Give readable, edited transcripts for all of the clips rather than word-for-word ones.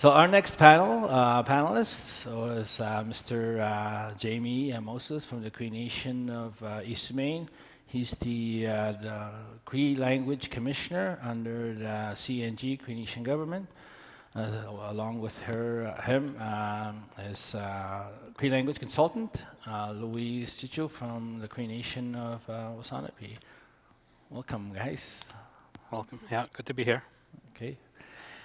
So our next panelist was Mr. Jamie Moses from the Cree Nation of East Maine. He's the Cree Language Commissioner under the CNG, Cree Nation government. Along with him is Cree Language Consultant, Louise Cheechoo from the Cree Nation of Wasanape. Welcome, guys. Welcome. Yeah, good to be here. Okay.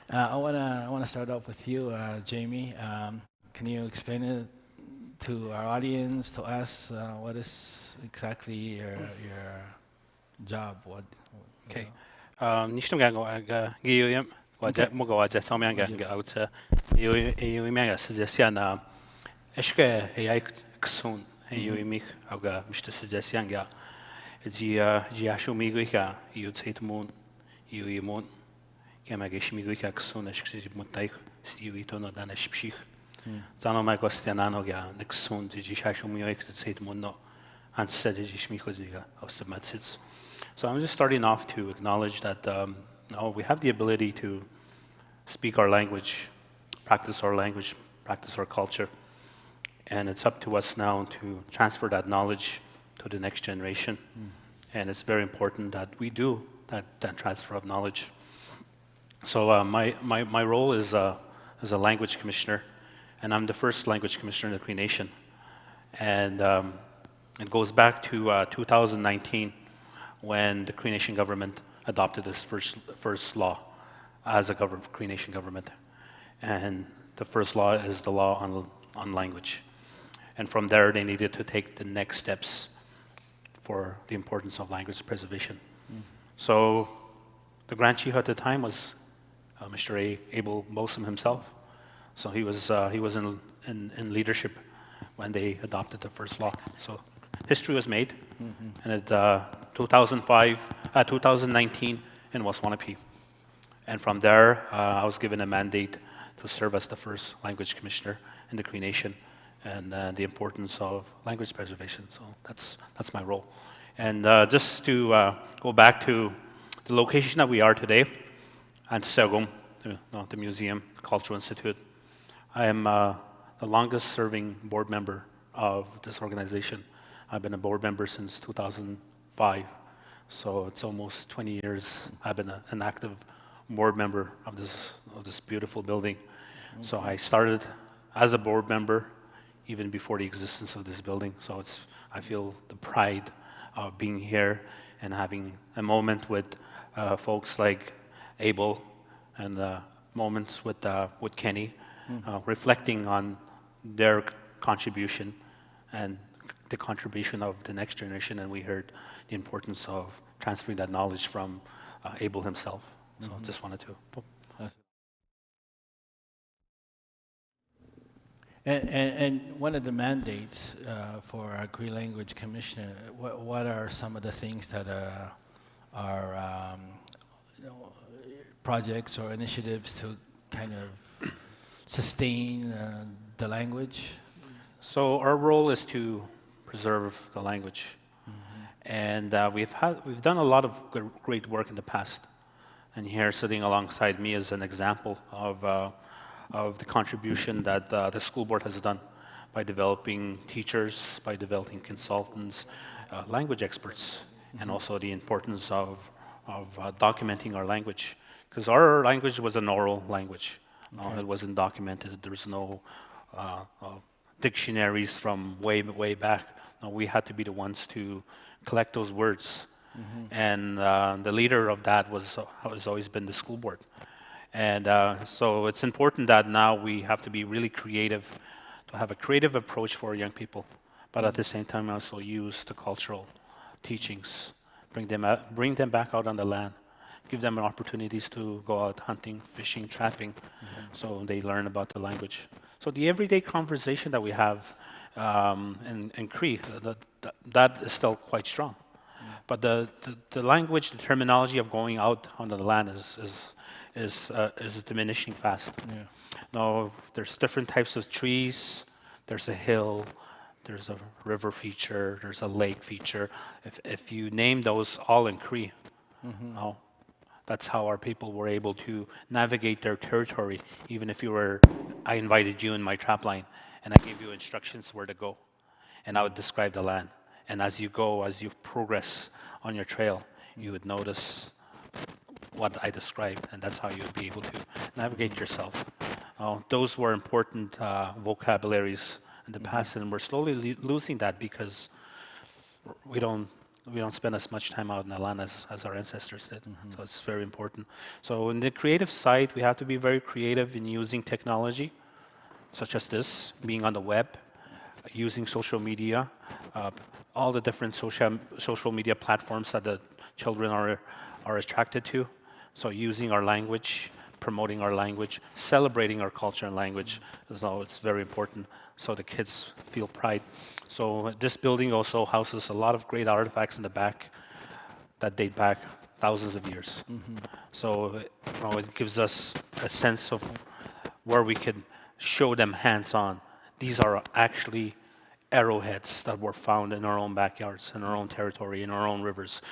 I wanna start off with you, Jamie. Can you explain it to our audience, to us, what is exactly your job? Okay. Nishtum gang giyum waja muga waja samyan gang outsa you mega suggestion eske ai ksun you mich auga mishte suggestion ga ji ashu miguika you tait moon you moon kemage miguika ksun eske mutai stiu itono dan espich zano ma gostianano ga ksun ji ashu miguika tait moon no and said ji mikoziga aus matsits. So I'm just starting off to acknowledge that we have the ability to speak our language, practice our culture, and it's up to us now to transfer that knowledge to the next generation. And it's very important that we do that transfer of knowledge. So my role is as a language commissioner, and I'm the first language commissioner in the Cree Nation. And it goes back to 2019. When the Cree Nation government adopted this first law as a Cree Nation government. And the first law is the law on language. And from there, they needed to take the next steps for the importance of language preservation. So the Grand Chief at the time was Mr. Abel Bosom himself. So he was in leadership when they adopted the first law. So history was made, and it 2019 in Wasanape. And from there, I was given a mandate to serve as the first language commissioner in the Cree Nation, and the importance of language preservation. So that's my role. And just to go back to the location that we are today, at Segum, the museum, Cultural Institute. I am the longest serving board member of this organization. I've been a board member since 2005, so it's almost 20 years I've been an active board member of this beautiful building. So I started as a board member even before the existence of this building. So I feel the pride of being here and having a moment with folks like Abel and moments with Kenny, reflecting on their contribution and the contribution of the next generation, and we heard the importance of transferring that knowledge from Abel himself. So I just wanted to. And one of the mandates for our Cree Language Commissioner, what are some of the things that are projects or initiatives to kind of sustain the language? So our role is to preserve the language, and we've done a lot of great work in the past. And here, sitting alongside me, is an example of the contribution that the school board has done by developing teachers, by developing consultants, language experts, and also the importance of documenting our language, because our language was an oral language. It wasn't documented. There was no dictionaries from way back. We had to be the ones to collect those words. And the leader of that has always been the school board. And so it's important that now we have to be really creative, to have a creative approach for young people, but at the same time also use the cultural teachings, bring them back out on the land, give them opportunities to go out hunting, fishing, trapping, so they learn about the language. So the everyday conversation that we have in Cree, that is still quite strong. But the language, the terminology of going out on the land is diminishing fast. Now, there's different types of trees. There's a hill. There's a river feature. There's a lake feature. If you name those all in Cree, That's how our people were able to navigate their territory. Even if I invited you in my trap line, and I gave you instructions where to go, and I would describe the land. And as you go, as you progress on your trail, you would notice what I described, and that's how you would be able to navigate yourself. Those were important vocabularies in the past, and we're slowly losing that because we don't spend as much time out in the land as our ancestors did. So it's very important. So in the creative side, we have to be very creative in using technology, such as this, being on the web, using social media, all the different social media platforms that the children are attracted to. So using our language, promoting our language, celebrating our culture and language, it's very important, so the kids feel pride. So this building also houses a lot of great artifacts in the back that date back thousands of years. So it gives us a sense of where we can show them hands-on. These are actually arrowheads that were found in our own backyards, in our own territory, in our own rivers,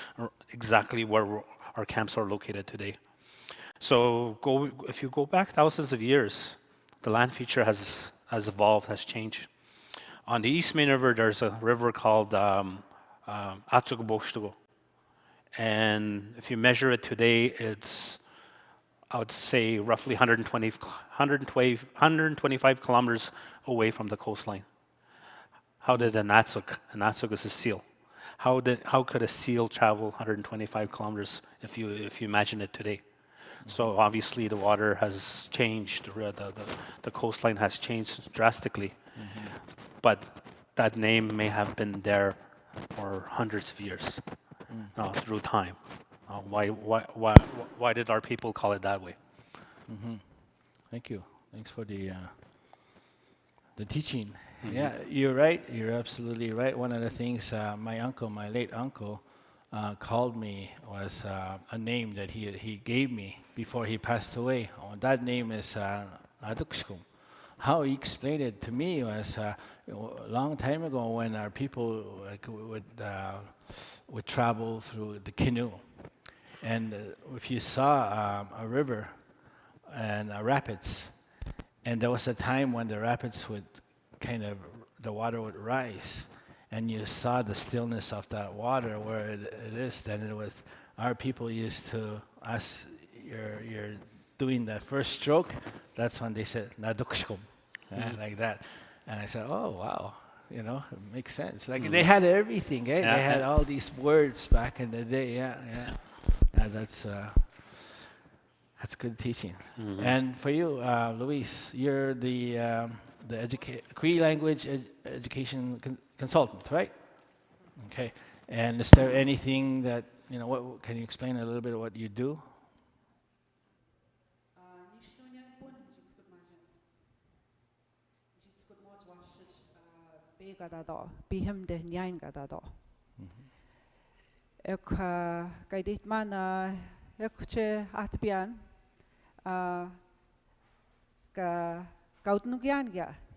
exactly where our camps are located today. So if you go back thousands of years, the land feature has evolved, has changed. On the East Main River, there's a river called Atsugoboshtugo. And if you measure it today, it's, I would say, roughly 125 kilometers away from the coastline. How did an atsuk is a seal. How could a seal travel 125 kilometers if you imagine it today? So obviously the water has changed, the coastline has changed drastically. But that name may have been there for hundreds of years through time. Why did our people call it that way? Thank you. Thanks for the teaching. Yeah, you're right. You're absolutely right. One of the things my late uncle, called me was a name that he gave me before he passed away. That name is Adukshkum. How he explained it to me was a long time ago when our people would travel through the canoe, and if you saw a river and rapids, and there was a time when the rapids would the water would rise, and you saw the stillness of that water where it is, then it was, our people used to ask, you're doing that first stroke, that's when they said, Nadukshkum, like that. And I said, oh, wow, it makes sense. Like they had everything, eh? They had all these words back in the day, yeah. That's good teaching. And for you, Louise, you're the Cree language education consultant, right? Okay. And is there anything that, what can you explain a little bit of what you do?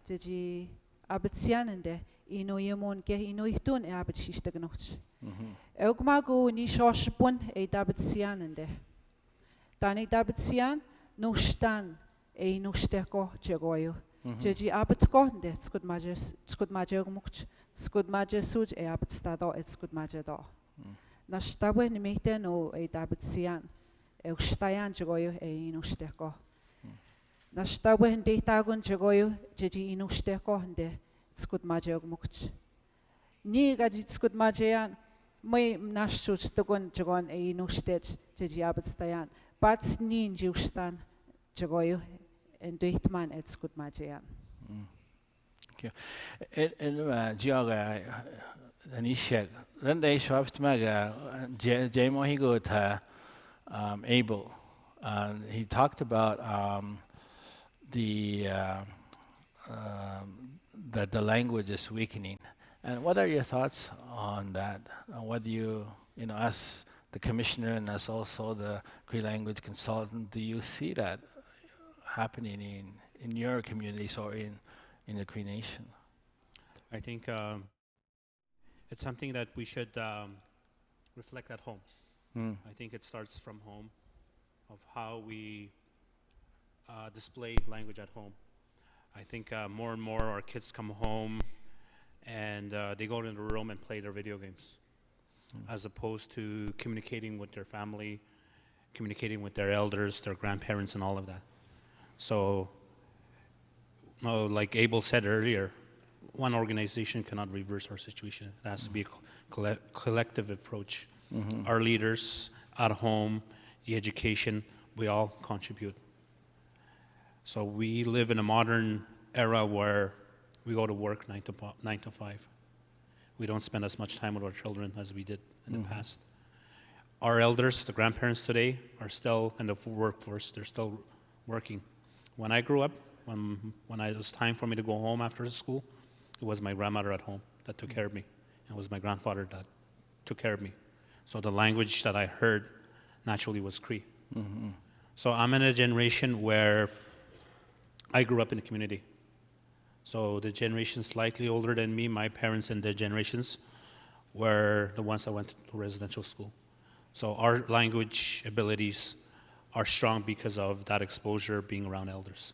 Jadi abetzianende ino yemon ke ino itun abetshishtegnoch. Elgmago ni shoshpun abetzianende. Tani abetzian no stan no steko chegoyo. Jadi abetko de skudmajermuch skudmajesuj abetstado skudmajedo. Na stawe ni mete no abetzian. Stayan chegoyo no steko. Nashtawe hindi tagun chegoyo jeji inushte ko hindi skut majeg mukch. Ni gaji skut majeyan may nashuch tagun chegon inushte jeji abetstayan. Bats ni injustan chegoyo and deitman et skut majeyan. Okay. En Georga Anishek, then they swapped maga Jmohigo ta Abel. He talked about that the language is weakening. And what are your thoughts on that? What do you, as the commissioner and as also the Cree language consultant, do you see that happening in your communities or in the Cree Nation? I think it's something that we should reflect at home. I think it starts from home. of how we display language at home. I think more and more our kids come home and they go into the room and play their video games, as opposed to communicating with their family, communicating with their elders, their grandparents, and all of that. So, like Abel said earlier, one organization cannot reverse our situation. It has to be a collective approach. Our leaders at home, the education, we all contribute. So we live in a modern era where we go to work 9 to 5. We don't spend as much time with our children as we did in the past. Our elders, the grandparents today, are still in the workforce. They're still working. When I grew up, when it was time for me to go home after school, it was my grandmother at home that took care of me. And it was my grandfather that took care of me. So the language that I heard naturally was Cree. So I'm in a generation where I grew up in the community. So the generation slightly older than me, my parents and their generations, were the ones that went to residential school. So our language abilities are strong because of that exposure, being around elders.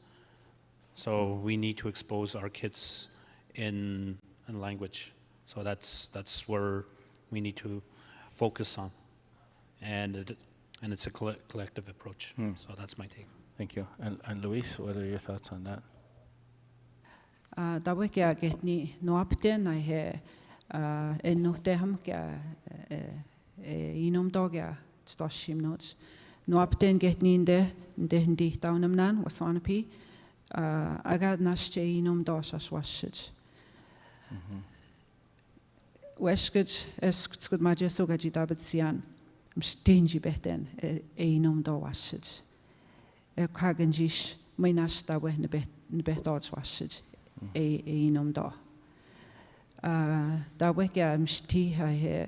So we need to expose our kids in language. So that's where we need to focus on. And it's a collective approach. So that's my take. Thank you. And Louise, what are your thoughts on that? Dawe kia getni noapte na he no te ham kia inom dogia stoshim notes. Noapte getni inde hindi taunam nan wasanapi aga nasche inom dos as washit. Weskut eskut majeso gaji dabetsian mstinji beten inom do washit. Kaganjish minash dawe nebetots washit. Inom da. Dawe kia mshti hai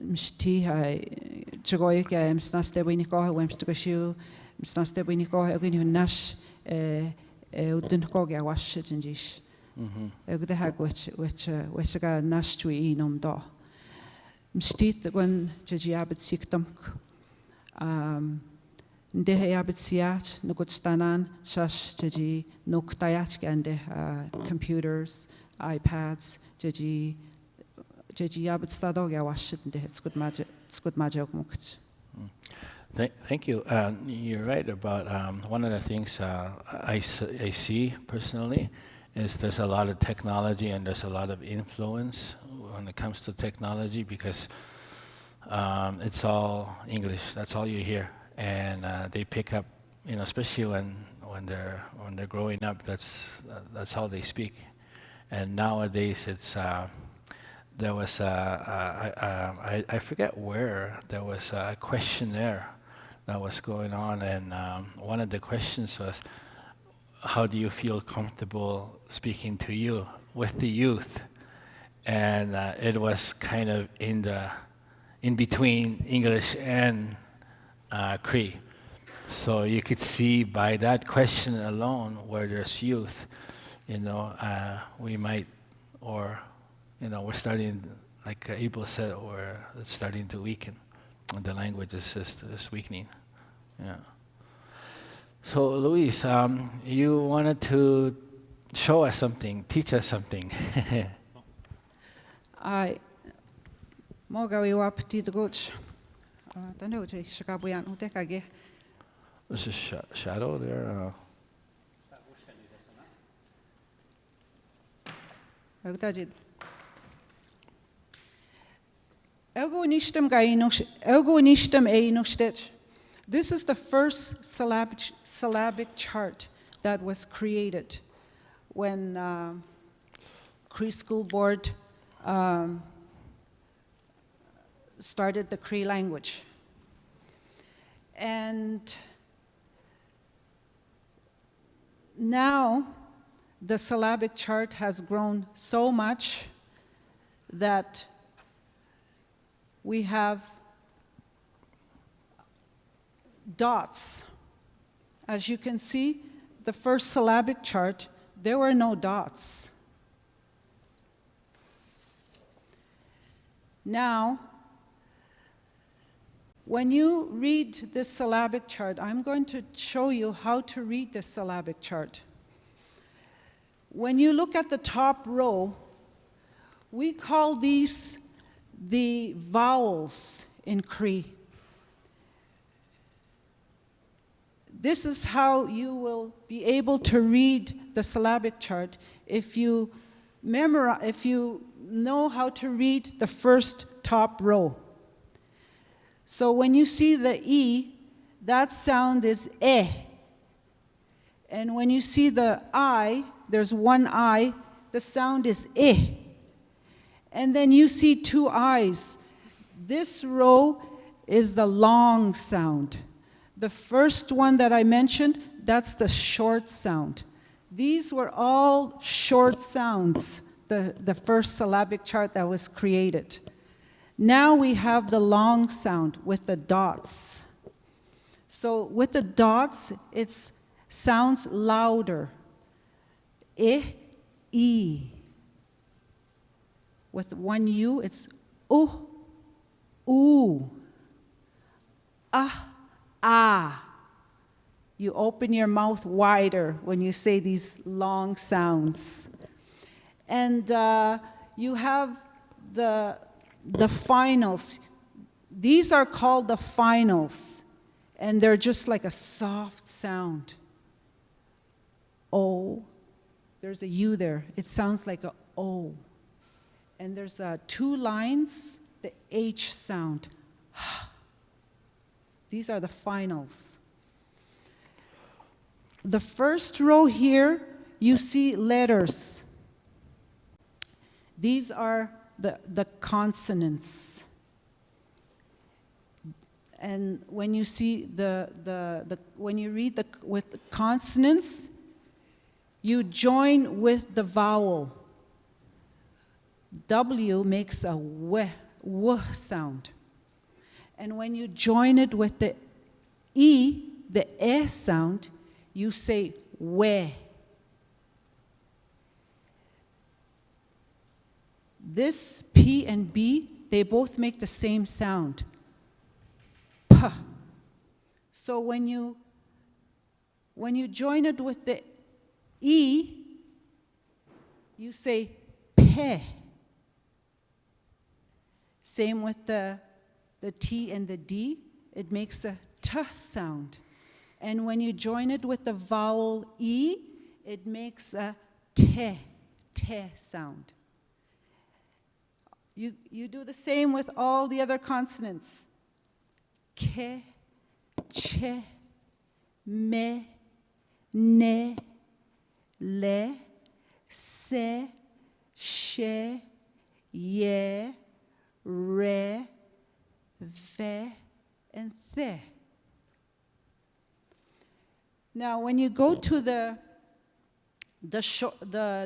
mshti hai chagoy kia msnaste winiko wemstgashu msnaste winiko agini nash udinko kia washit injish. Egde hag which ga nash tu inom da. Mshti when jajiabit siktamk. Ndehe abtsiat nugutstanan shash jaji nuktayat gande computers, iPads, jaji abtstadog ya washit ndehe it's good majok mukt. Thank you. You're right about one of the things I see personally is there's a lot of technology and there's a lot of influence when it comes to technology because it's all English. That's all you hear. And they pick up, especially when they're growing up. That's how they speak. And nowadays, it's there was I forget where there was a questionnaire that was going on, and one of the questions was, "How do you feel comfortable speaking to you with the youth?" And it was kind of in between English and Cree. So you could see by that question alone where there's youth, we might, or, we're starting, like Abel said, or it's starting to weaken. The language is weakening. Yeah. So Louise, you wanted to show us something, teach us something. I mogawi wapti dguch. There's a shadow there. This is the first syllabic chart that was created when Cree School Board started the Cree language. And now the syllabic chart has grown so much that we have dots. As you can see, the first syllabic chart, there were no dots. Now, When you read this syllabic chart, I'm going to show you how to read this syllabic chart. When you look at the top row, we call these the vowels in Cree. This is how you will be able to read the syllabic chart if you know how to read the first top row. So when you see the E, that sound is eh. And when you see the I, there's one I, the sound is eh. And then you see two I's. This row is the long sound. The first one that I mentioned, that's the short sound. These were all short sounds, the first syllabic chart that was created. Now we have the long sound with the dots. So with the dots, it sounds louder. Eh, E. With one U, it's ooh, ooh, ah, ah. You open your mouth wider when you say these long sounds. And you have the finals. These are called the finals, and they're just like a soft sound. O. There's a U there. It sounds like a O. And there's two lines, the H sound. These are the finals. The first row here, you see letters. These are the consonants. And when you see when you read with the consonants, you join with the vowel. W makes a w sound. And when you join it with the E, the E sound, you say we. This P and B, they both make the same sound. P. So when you join it with the E, you say pe. Same with the T and the D, it makes a T sound. And when you join it with the vowel E, it makes a te sound. You do the same with all the other consonants. Ke, che, me, ne, le, se, she, ye, re, ve, and the. Now, when you go to the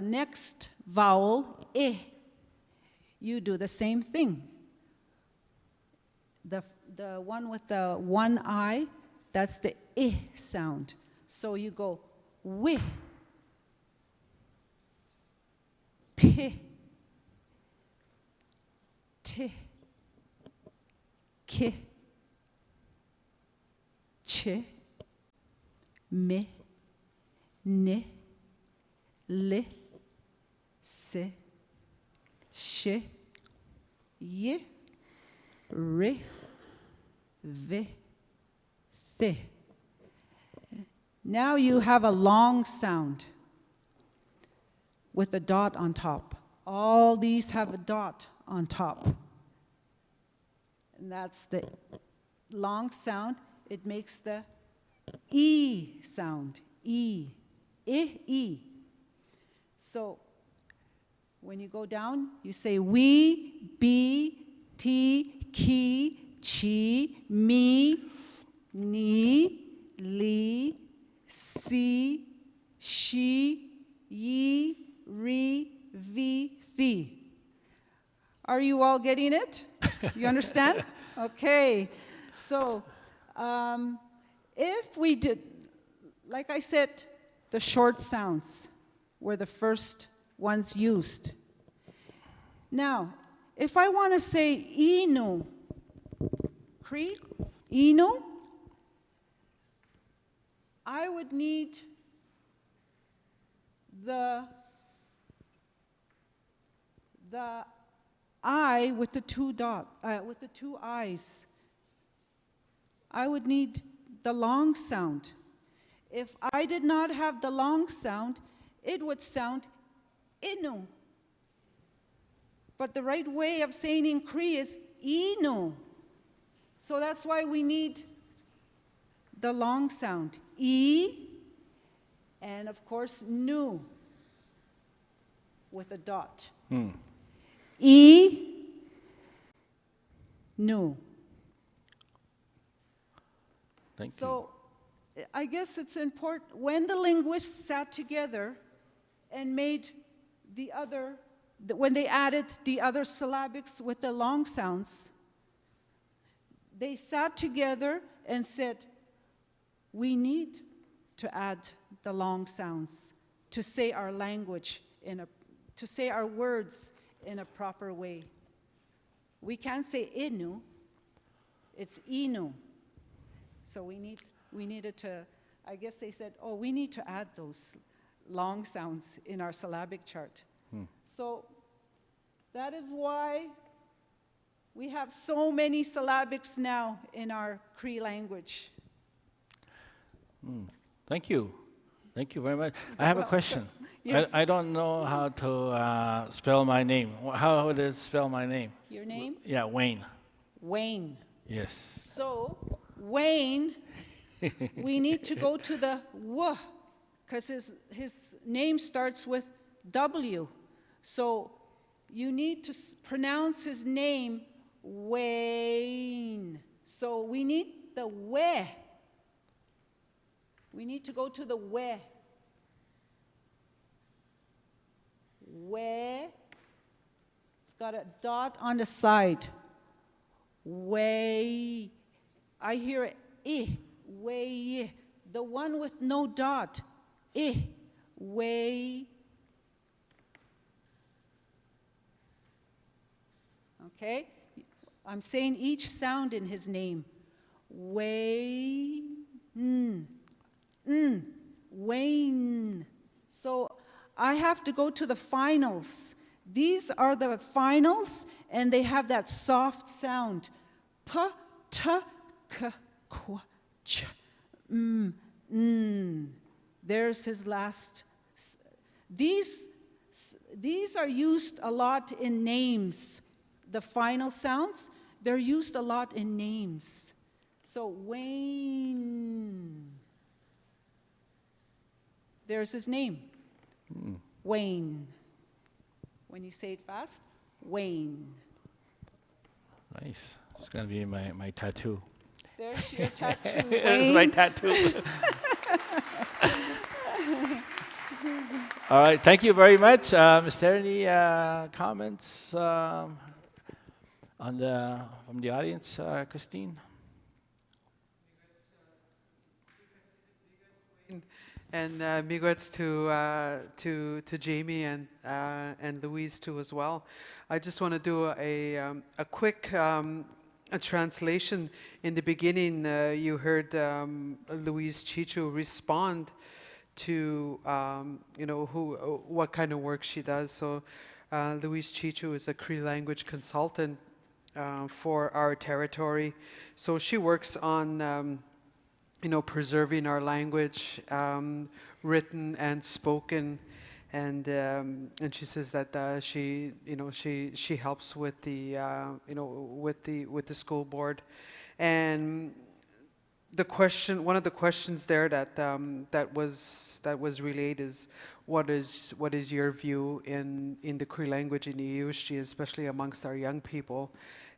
next vowel, e, you do the same thing. The one with the one I, that's the I sound. So you go wi, pi, ti, ki, chi, me, ne, le, se, she, ye, re, ve, the. Now you have a long sound with a dot on top. All these have a dot on top. And that's the long sound. It makes the E sound. E. E. So when you go down, you say we, be, ti, ki, chi, me, ni, li, si, she, ye, re, vi, thi. Are you all getting it? You understand? Okay. So if we did, like I said, the short sounds were the first ones used. Now, if I want to say inu, Cree, inu, I would need the I with the two with the two eyes. I would need the long sound. If I did not have the long sound, it would sound inu. But the right way of saying in Cree is inu. So that's why we need the long sound, e, and of course, nu, with a dot. E, nu. Thank you. So I guess it's important, when the linguists sat together and made the other, when they added the other syllabics with the long sounds, they sat together and said, we need to add the long sounds to say our language to say our words in a proper way. We can't say inu, it's inu. So we needed to, I guess they said, oh, we need to add those long sounds in our syllabic chart. So that is why we have so many syllabics now in our Cree language. Thank you. Thank you very much. I have a question. Yes. I don't know how to spell my name. How would it spell my name? Your name? Yeah, Wayne. Wayne. Yes. So, Wayne, we need to go to the W, because his name starts with W. So, you need to pronounce his name Wayne. So, we need the we. We need to go to the we. We. It's got a dot on the side. Way. I hear I. Way. The one with no dot. I. Way. Okay? I'm saying each sound in his name. Way. Wayne. So I have to go to the finals. These are the finals, and they have that soft sound. P, t, k, qu, ch, There's his last. These are used a lot in names. The final sounds, they're used a lot in names. So Wayne. There's his name. Wayne. When you say it fast, Wayne. Nice. It's going to be my tattoo. There's your tattoo, There's my Wayne. tattoo. All right. Thank you very much. Is there any comments from the audience, Christine? And miigwets to Jamie and Louise too as well. I just want to do a quick a translation. In the beginning, you heard Louise Cheechoo respond to what kind of work she does. So Louise Cheechoo is a Cree language consultant for our territory. So she works on preserving our language, written and spoken, and she says that she helps with the with the school board, and one of the questions there that was relayed is what is your view in the Cree language in the Iushti, especially amongst our young people,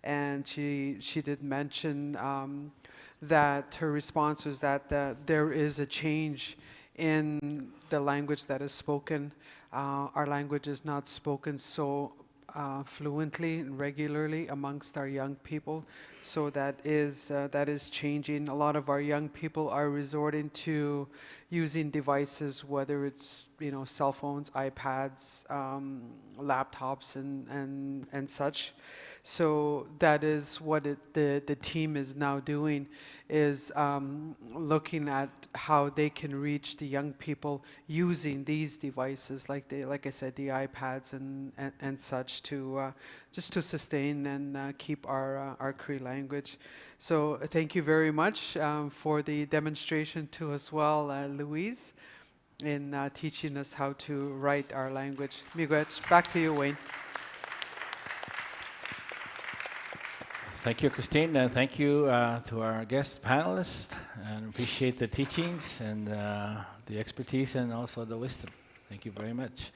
and she did mention. That her response was that there is a change in the language that is spoken. Our language is not spoken so fluently and regularly amongst our young people. So that is changing. A lot of our young people are resorting to using devices, whether it's cell phones, iPads, laptops, and such. So that is what the team is now doing, is looking at how they can reach the young people using these devices, like I said, the iPads and such, to just to sustain and keep our Cree language. So thank you very much for the demonstration too as well, Louise, in teaching us how to write our language. Miigwech. Back to you, Wayne. Thank you, Christine, and thank you to our guest panelists, and appreciate the teachings and the expertise and also the wisdom. Thank you very much.